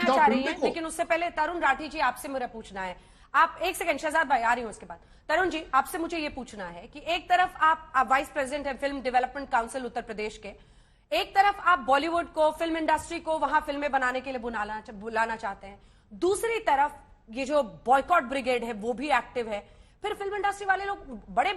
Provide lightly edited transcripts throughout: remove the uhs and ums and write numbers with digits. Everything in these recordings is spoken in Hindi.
कहना चाह रही हैं, लेकिन उससे पहले तरुण राठी जी आपसे मेरा पूछना है। आप एक सेकंड, शहजाद भाई आ रही हूं उसके बाद। तरुण जी आपसे मुझे ये पूछना है कि एक तरफ आप वाइस प्रेसिडेंट हैं film development council Uttar Pradesh के, एक तरफ आप बॉलीवुड को, फिल्म इंडस्ट्री को वहां फिल्में बनाने के लिए बुलाना चाहते हैं, दूसरी तरफ ये जो बॉयकॉट ब्रिगेड है वो भी एक्टिव है। फिर फिल्म इंडस्ट्री वाले लोग बड़े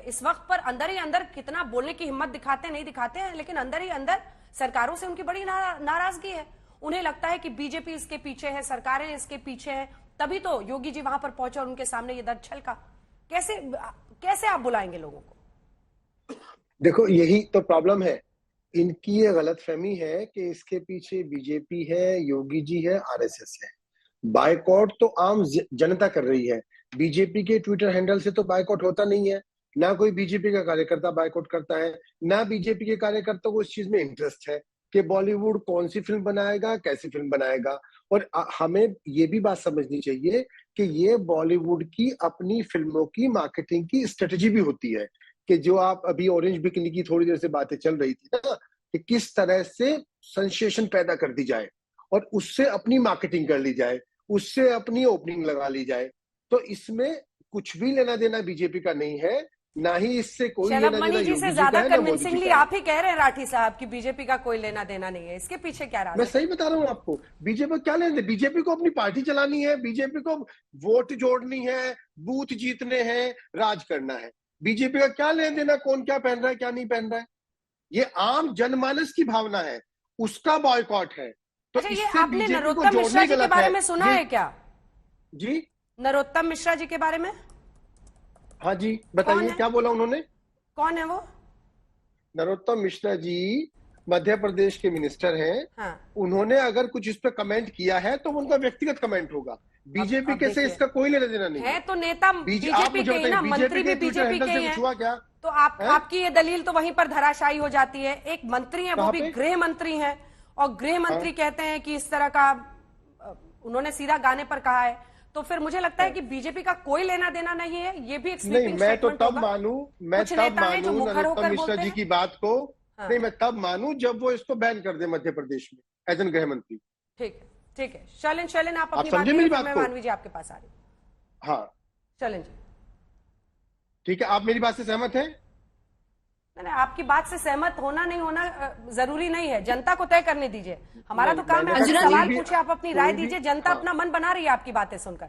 इस वक्त पर अंदर ही अंदर कितना बोलने की हिम्मत दिखाते नहीं दिखाते हैं, लेकिन अंदर ही अंदर सरकारों से उनकी बड़ी नाराजगी है। उन्हें लगता है कि बीजेपी इसके पीछे है, सरकारें इसके पीछे है, तभी तो योगी जी वहां पर पहुंचे और उनके सामने ये दर्द छलका। कैसे कैसे आप बुलाएंगे लोगों को? देखो, यही तो प्रॉब्लम है। इनकी ये गलतफहमी है कि इसके पीछे बीजेपी है, योगी जी है, आरएसएस है। बायकॉट तो आम जनता कर रही है। बीजेपी के ट्विटर हैंडल से तो बायकॉट होता नहीं है। ना कोई बीजेपी का कार्यकर्ता बायकॉट करता है, ना बीजेपी के कार्यकर्ता को इस चीज में इंटरेस्ट है कि बॉलीवुड कौन सी फिल्म बनाएगा, कैसी फिल्म बनाएगा। और हमें ये भी बात समझनी चाहिए कि ये बॉलीवुड की अपनी फिल्मों की मार्केटिंग की स्ट्रेटेजी भी होती है कि जो आप अभी ऑरेंज बिकनी की थोड़ी देर से बातें चल रही थी ना, कि किस तरह से सेंसेशन पैदा कर दी जाए और उससे अपनी मार्केटिंग कर ली जाए, उससे अपनी ओपनिंग लगा ली जाए। तो इसमें कुछ भी लेना देना बीजेपी का नहीं है, ना ही इससे कोई लेना देना योगी जी का है, ज्यादा कन्विंसिंगली आप ही कह रहे हैं राठी साहब कि बीजेपी का कोई लेना देना नहीं है। इसके पीछे क्या राज? मैं सही बता रहा हूँ आपको, बीजेपी क्या लेना है? बीजेपी को अपनी पार्टी चलानी है, बीजेपी को वोट जोड़नी है, बूथ जीतने हैं, राज करना है। बीजेपी का क्या लेना देना कौन क्या पहन रहा है, क्या नहीं पहन रहा है? ये आम जनमानस की भावना है, उसका बॉयकॉट है। तो अच्छा, ये आपने नरोत्तम मिश्रा जी के बारे में सुना है क्या? जी, नरोत्तम मिश्रा जी के बारे में? हाँ जी, बताइए क्या बोला उन्होंने? कौन है वो? नरोत्तम मिश्रा जी मध्य प्रदेश के मिनिस्टर हैं। हाँ। उन्होंने अगर कुछ इस पे कमेंट किया है तो उनका व्यक्तिगत कमेंट होगा, बीजेपी के से इसका कोई लेना देना नहीं है। तो नेता बीजेपी के ना, मंत्री भी बीजेपी के हैं, क्या? तो आपकी ये दलील तो वहीं पर धराशायी हो जाती है। एक मंत्री है, वो भी गृह मंत्री हैं, और गृह मंत्री कहते हैं कि इस तरह का, उन्होंने सीधा गाने पर कहा है। तो फिर मुझे लगता है कि बीजेपी का कोई लेना देना नहीं है। ये भी एक स्वीपिंग मैं तो तब मानूं नरोत्तम मिश्रा जी की बात को। हाँ। नहीं, मैं तब मानूं जब वो इसको बैन कर दे मध्य प्रदेश में एज एन गृह मंत्री। ठीक है, ठीक है। शैलेन आप अपनी समझे मेरी बात को? मानवी जी आपके पास आ रही। हाँ शैलेन जी, ठीक है, आप मेरी बात से सहमत हैं? नहीं, आपकी बात से सहमत होना नहीं होना जरूरी नहीं है, जनता को तय करने दीजिए। हमारा तो काम है, सवाल पूछे, आप अपनी राय दीजिए। जनता अपना मन बना रही है आपकी बातें सुनकर।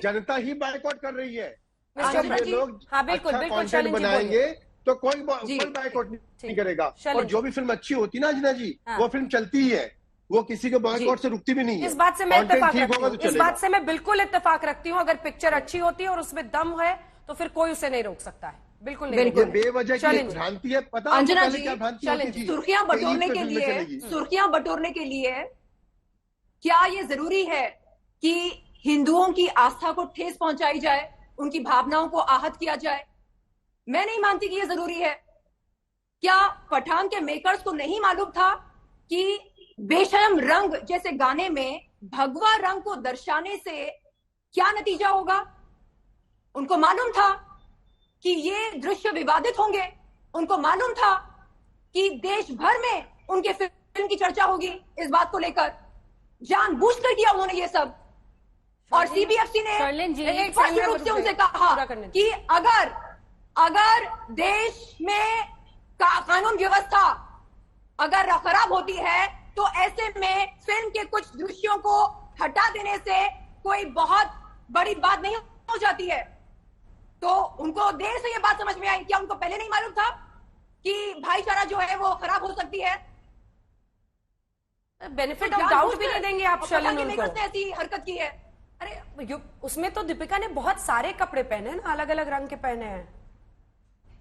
जनता ही बायकॉट कर रही है। लोग हाँ बिल्कुल बिल्कुल बनाएंगे तो कोई बायकॉट नहीं करेगा। और जो भी फिल्म अच्छी होती ना अंजना जी, वो फिल्म चलती ही है, वो किसी के बॉयकॉट से रुकती भी नहीं है। इस बात से मैं इत्तेफाक रखती हूँ, इस बात से मैं बिल्कुल इत्तेफाक रखती हूँ। अगर पिक्चर अच्छी होती है और उसमें दम है तो फिर कोई उसे नहीं रोक सकता है। बिल्कुल नहीं, बिल्कुल बेवजह की भ्रांति है। पता अंजना जी, सुर्खियां बटोरने के लिए क्या ये जरूरी है कि हिंदुओं की आस्था को ठेस पहुंचाई जाए, उनकी भावनाओं को आहत किया जाए? मैं नहीं मानती कि ये जरूरी है। क्या पठान के मेकर्स को नहीं मालूम था कि बेशरम रंग जैसे गाने में भगवा रंग को दर्शाने से क्या नतीजा होगा? उनको मालूम था कि ये दृश्य विवादित होंगे, उनको मालूम था कि देश भर में उनके फिल्म की चर्चा होगी। इस बात को लेकर जानबूझकर किया उन्होंने ये सब। और सीबीएफसी ने स्पष्ट रूप से उनसे कहा कि अगर देश में कानून व्यवस्था अगर खराब होती है तो ऐसे में फिल्म के कुछ दृश्यों को हटा देने से कोई बहुत बड़ी बात नहीं हो जाती है। तो उनको देर से ये बात समझ में आई। क्या उनको पहले नहीं मालूम था कि भाईचारा जो है वो खराब हो सकती है? बेनिफिट ऑफ डाउट भी नहीं देंगे आप शैलेन उनको? ऐसी हरकत की है। अरे उसमें तो दीपिका ने बहुत सारे कपड़े पहने हैं ना, अलग अलग रंग के पहने हैं।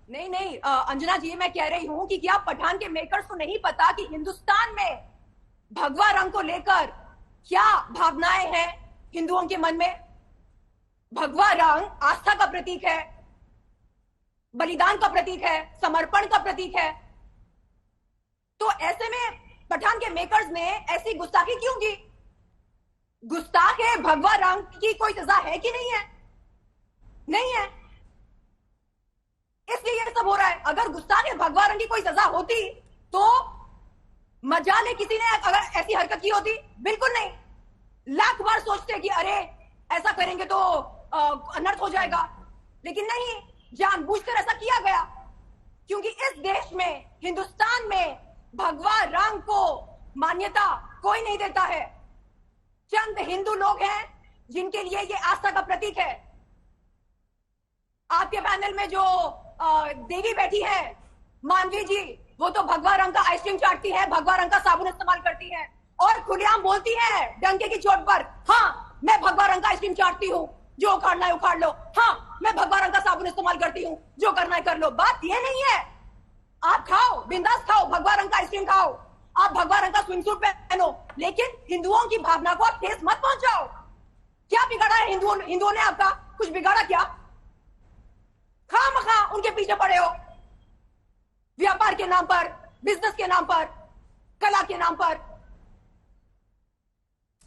नहीं अंजना जी, मैं कह रही हूं कि क्या पठान के मेकर्स को नहीं पता कि हिंदुस्तान में भगवा रंग को लेकर क्या भावनाएं हैं हिंदुओं के मन में? भगवा रंग आस्था का प्रतीक है, बलिदान का प्रतीक है, समर्पण का प्रतीक है। तो ऐसे में पठान के मेकर्स ने ऐसी गुस्ताखी क्यों की? गुस्ताख है, भगवा रंग की कोई सजा है कि नहीं है? नहीं है, इसलिए ये सब हो रहा है। अगर गुस्ताख है भगवा रंग की कोई सजा होती तो मजाले किसी ने अगर ऐसी हरकत की होती? बिल्कुल नहीं। लाख बार सोचते कि अरे ऐसा करेंगे तो अनर्थ हो जाएगा, लेकिन नहीं, जानबूझकर ऐसा किया गया, क्योंकि इस देश में, हिंदुस्तान में भगवा रंग को मान्यता कोई नहीं देता है। चंद हिंदू लोग हैं जिनके लिए ये आस्था का प्रतीक है। आपके पैनल में जो देवी बैठी है, मानवी जी, वो तो भगवा रंग का आइसक्रीम चाटती है, भगवा रंग का साबुन इस्तेमाल करती है और खुलेआम बोलती है डंके की चोट पर, हाँ मैं भगवा रंग का आइसक्रीम चाटती हूँ, जो उखाड़ना है उखाड़ लो, हाँ मैं भगवा रंग का साबुन इस्तेमाल करती हूँ, जो करना है कर लो। बात ये नहीं है। आप खाओ, बिंदास खाओ, भगवा रंग का आइसक्रीम खाओ, आप भगवा रंग का स्विम सूट पहनो, लेकिन हिंदुओं की भावना को आप ठेस मत पहुंचाओ। क्या बिगाड़ा है हिंदुओं ने आपका? कुछ बिगाड़ा क्या? खामखा उनके पीछे पड़े हो, व्यापार के नाम पर, बिजनेस के नाम पर, कला के नाम पर।